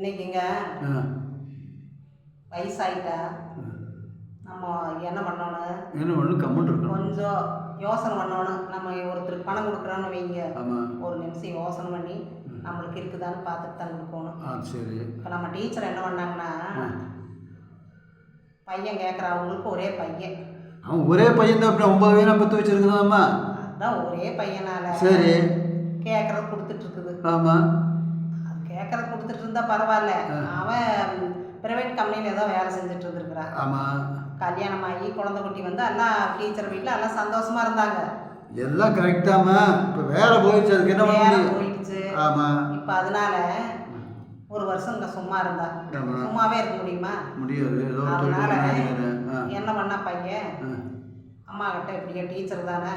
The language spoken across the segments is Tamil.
இன்னைக்குங்க வயசாயிட்டா நம்ம என்ன பண்ணணும்? கம்முன்னு இருக்கணும். கொஞ்சம் யோசனை பண்ணணும். நம்ம ஒருத்தருக்கு பணம் கொடுக்குறோன்னு வைங்க, ஒரு நிமிஷம் யோசனை பண்ணி நம்மளுக்கு இருக்குதான்னு பார்த்துட்டு தான் கொடுக்கணும். சரி. இப்போ நம்ம டீச்சர் என்ன பண்ணாங்கன்னா, பையன் கேட்குறா, அவங்களுக்கு ஒரே பையன். அவன் ஒரே பையன் தான். அப்படி 9 பேரும் பத்து வச்சிருக்குதாம்மா. அதான் ஒரே பையனால சரி கேட்குறது கொடுத்துட்டு இருக்குது. ஆமாம், கேட்குறது கொடுத்துட்டு இருந்தா பரவாயில்ல. அவன் பிரைவேட் கம்பெனியில் ஏதோ வேலை செஞ்சுட்டு இருந்துருக்குறான். ஆமாம். கல்யாணம் ஆகி குழந்தை குட்டி வந்து எல்லாம் டீச்சர் வீட்டில் எல்லாம் சந்தோஷமா இருந்தாங்க. எல்லாம் கரெக்டாமா. இப்போ வேலை போயிடுச்சு, அதுக்கு என்ன வேலை பண்ண போயிடுச்சு. ஆமாம். இப்போ அதனால ஒரு வருஷம் இங்கே சும்மா இருந்தா. சும்மாவே இருக்க முடியுமா? முடியாது. அதனால என்ன பண்ணா பையன், அம்மா கிட்ட எப்படியா டீச்சர் தானே,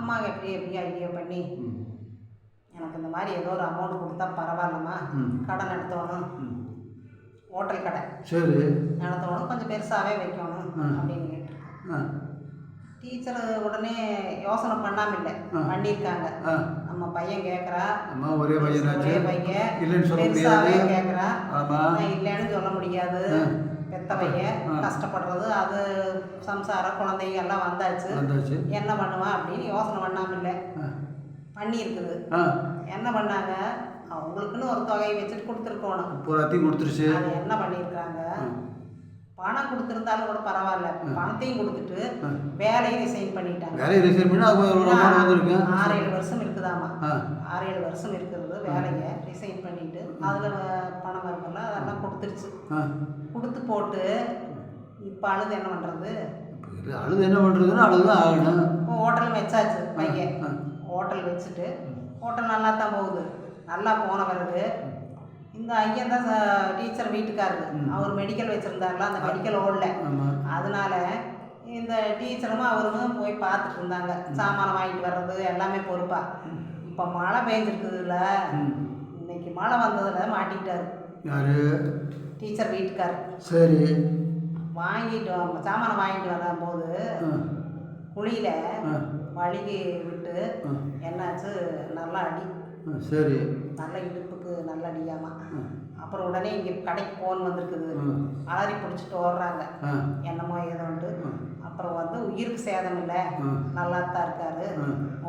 அம்மா எப்படியா ஐடியா பண்ணி எனக்கு இந்த மாதிரி ஏதோ ஒரு அமௌண்ட் கொடுத்தா பரவாயில்லம்மா, கடன் நடத்தணும், ஹோட்டல் கடை சரி நடத்தணும், கொஞ்சம் பெருசாகவே வைக்கணும் அப்படின்னு கேட்டு டீச்சர் உடனே யோசனை பண்ணாம இல்லை, பண்ணியிருக்காங்க. நம்ம பையன் கேட்குறா, ஒரே பையன் பெருசாகவே கேட்குறா, இல்லைன்னு சொல்ல முடியாது. பெத்த பையன் கஷ்டப்படுறது, அது சம்சாரம் குழந்தைங்க எல்லாம் வந்தாச்சு, என்ன பண்ணுவான் அப்படின்னு யோசனை பண்ணாம இல்லை, பண்ணியிருக்குது. என்ன பண்ணாங்க, அவங்களுக்குன்னு ஒரு தொகையை வச்சுட்டு கொடுத்துருக்கணும். கொடுத்துருச்சு. அது என்ன பண்ணியிருக்காங்க, பணம் கொடுத்துருந்தாலும் கூட பரவாயில்ல, பணத்தையும் கொடுத்துட்டு வேலையை ரிசைன் பண்ணிட்டாங்க. 6-7 வருஷம் இருக்குதாமா. 6-7 வருஷம் இருக்கிறது வேலையை ரிசைன் பண்ணிட்டு அதில் பணம் வரும்ல அதெல்லாம் கொடுத்துருச்சு. கொடுத்து போட்டு இப்போ அழுது என்ன பண்ணுறது? என்ன பண்ணுறதுன்னு அழுதுதான் ஆகணும். இப்போ ஹோட்டல் வச்சாச்சு பையன். ஹோட்டல் வச்சுட்டு ஹோட்டல் நல்லா தான் போகுது. நல்லா போன பிறகு இந்த ஐயன் தான் டீச்சர் வீட்டுக்காரரு, அவர் மெடிக்கல் வச்சுருந்தாருல, அந்த மெடிக்கல் ஓடல. அதனால இந்த டீச்சரும் அவரும் போய் பார்த்துட்டு இருந்தாங்க, சாமானை வாங்கிட்டு வர்றது எல்லாமே பொறுப்பா. இப்போ மழை பெஞ்சிருக்குதுல்ல, இன்னைக்கு மழை வந்ததில் மாட்டிக்கிட்டாரு டீச்சர் வீட்டுக்காரர். சரி. வாங்கிட்டு சாமானை வாங்கிட்டு வரும்போது குழியில வழுகி விட்டு என்னாச்சு, நல்லா அடி. சரி. நல்ல இடுப்புக்கு நல்ல அடியாமா. அப்புறம் உடனே இங்கே கடைக்கு ஃபோன் வந்திருக்குது, அலறி பிடிச்சிட்டு ஓடுறாங்க, என்னமோ ஏதோன்ட்டு. அப்புறம் வந்து உயிருக்கு சேதம் இல்லை, நல்லா தான் இருக்காரு,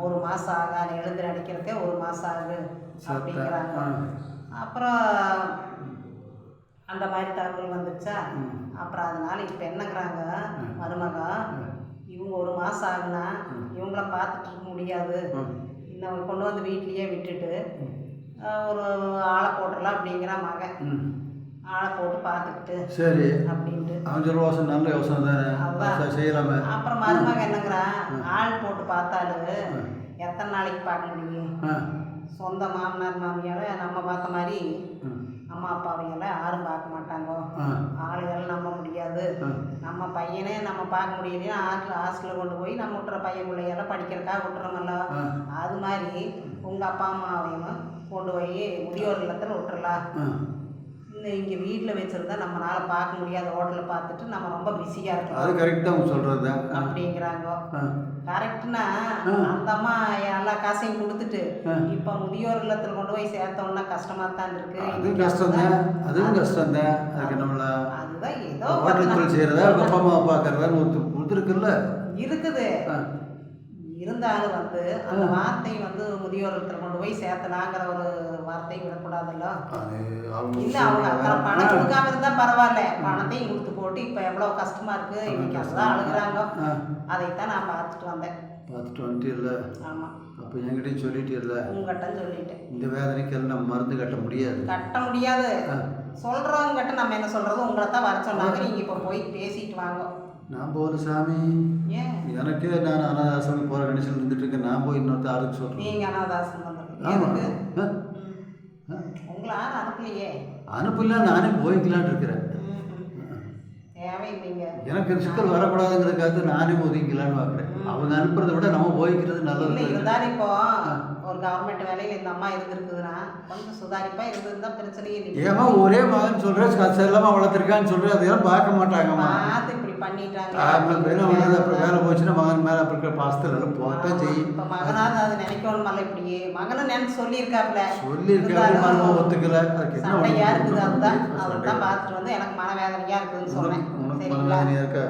1 மாதம் ஆகாது, எழுந்து நடிக்கிறதுக்கே 1 மாதம் ஆகுது அப்படிங்கிறாங்க. அப்புறம் அந்த மாதிரி தகவல் வந்துச்சா. அப்புறம் அதனால இப்போ என்னங்கிறாங்க, மருமகா இவங்க 1 மாதம் ஆகுனா இவங்கள பார்த்துட்டு இருக்க முடியாது, இன்னும் கொண்டு வந்து வீட்லேயே விட்டுட்டு ஒரு ஆளை போட்டுடலாம் அப்படிங்கிற மகன். ஆளை போட்டு பார்த்துக்கிட்டு சரி அப்படின்ட்டு நல்ல யோசனை தானே, செய்யலாமே. அப்புறம் மருமகன் என்னங்கிறான், ஆள் போட்டு பார்த்தாலும் எத்தனை நாளைக்கு பார்க்க முடியும்? சொந்த மாமனார் மாமியால நம்ம பார்த்த மாதிரி அம்மா அப்பாவையெல்லாம் யாரும் பார்க்க மாட்டாங்க, ஆளுகள் நம்ப முடியாது. நம்ம பையனே நம்ம பார்க்க முடியலைன்னா ஹாஸ்டலில் கொண்டு போய் நம்ம விட்டுற பையன் பிள்ளையெல்லாம் படிக்கிறதுக்காக விட்டுறோமல்ல, அது மாதிரி உங்கள் அப்பா அம்மாவையும் கொண்டு போய் முதியோர் இல்லத்தில் விட்டுறலாம். இன்னும் இங்கே வீட்டில் வச்சுருந்தா நம்மளால் பார்க்க முடியாத, ஹோட்டலில் பார்த்துட்டு நம்ம ரொம்ப பிஸியாக இருக்கோம். அது கரெக்டாக சொல்கிறது அப்படிங்கிறாங்க. கரெக்டுனா அந்த அம்மா எல்லா காசையும் கொடுத்துட்டு இப்போ முதியோர் இல்லத்தில் கொண்டு போய் சேர்த்தோம்னா கஷ்டமாக தான் இருக்கு. அதுவும் கஷ்டம்தான், அதுவும் கஷ்டம்தான். அதுக்கு நம்மள அதுதான் ஏதோ ஹோட்டல் செய்கிறதா, அப்பா அம்மா பார்க்கறதான்னு கொடுத்துருக்குல்ல இருக்குது. இருந்தாலும் வந்து அந்த வார்த்தை வந்து முதியோர் இல்லத்தில் கொண்டு போய் சேர்த்தலாங்கிற ஒரு வார்த்தை விடக்கூடாதுல்ல. இல்லை அவங்க அத்தனை பணம் கொடுக்காம இருந்தால் பரவாயில்ல, பணத்தையும் கொடுத்து போட்டு இப்போ எவ்வளோ கஷ்டமாக இருக்குது, இன்னைக்கு அதுதான் அழுகுறாங்க. அதைத்தான் நான் பார்த்துட்டு வந்தேன். பார்த்துட்டு வந்துட்டு இல்லை? ஆமாம். அப்போ என்கிட்டையும் சொல்லிட்டு இல்லை? உங்ககிட்ட சொல்லிட்டேன். இந்த வேதனைக்கெல்லாம் நம்ம மருந்து கட்ட முடியாது. கட்ட முடியாது. சொல்கிறவங்ககிட்ட நம்ம என்ன சொல்கிறது, உங்களை தான் வர சொன்னாங்க, நீங்கள் இப்போ போய் பேசிட்டு வாங்க. நான் போகிற சாமி, ஏன் எனக்கே நான் அனாதாசிரமம் போகிற கண்டிஷன் இருந்துட்டு இருக்கேன். நான் போய் இன்னொருத்த ஆளுக்கு சொல்கிறேன். நீங்கள் அனாதாசிரமம் உங்களை யாரும் அனுப்பலையே? அனுப்பல, நானே போய்க்கலான்னு இருக்கிறேன். தேவையில்லைங்க, எனக்கு சிக்கல் வரக்கூடாதுங்கிறதுக்காக நானே ஒதுங்கிக்கலான்னு பார்க்குறேன். அவங்க அனுப்புறதை விட நம்ம போய்க்கிறது நல்லது. இருந்தாலும் இப்போ ஒரு கவர்மெண்ட் வேலையில் இந்த அம்மா இருந்துருக்குதுன்னா கொஞ்சம் சுதாரிப்பாக இருந்திருந்தா பிரச்சனையே இல்லை. ஏமா ஒரே மகன் சொல்கிறேன், செல்லமாக வளர்த்துருக்கான்னு சொல்கிறேன், அதெல்லாம் பார்க்க மாட்டாங்கம்மா. பார்த்து இப்படி பண்ணிட்டாங்க காரணம் வந்து அப்புறம் வேலை போச்சுன்னா மகன் மேலே அப்போ இருக்கிற பாசத்தில் எல்லாம் போகத்தான் செய்யும். இப்போ மகனாவது அது நினைக்கணுமல்ல, இப்படி மகனும் நினைச்சு சொல்லியிருக்காப்புல, சொல்லியிருக்காரு மருமக ஒத்துக்கல. அதுக்கு என்ன சண்டையா இருக்குது. அதுதான் அவர்தான் பார்த்துட்டு வந்து எனக்கு மனவேதனையா இருக்குதுன்னு சொன்னேன். உனக்கு சரிங்களா? மனவேதனையா இருக்கா?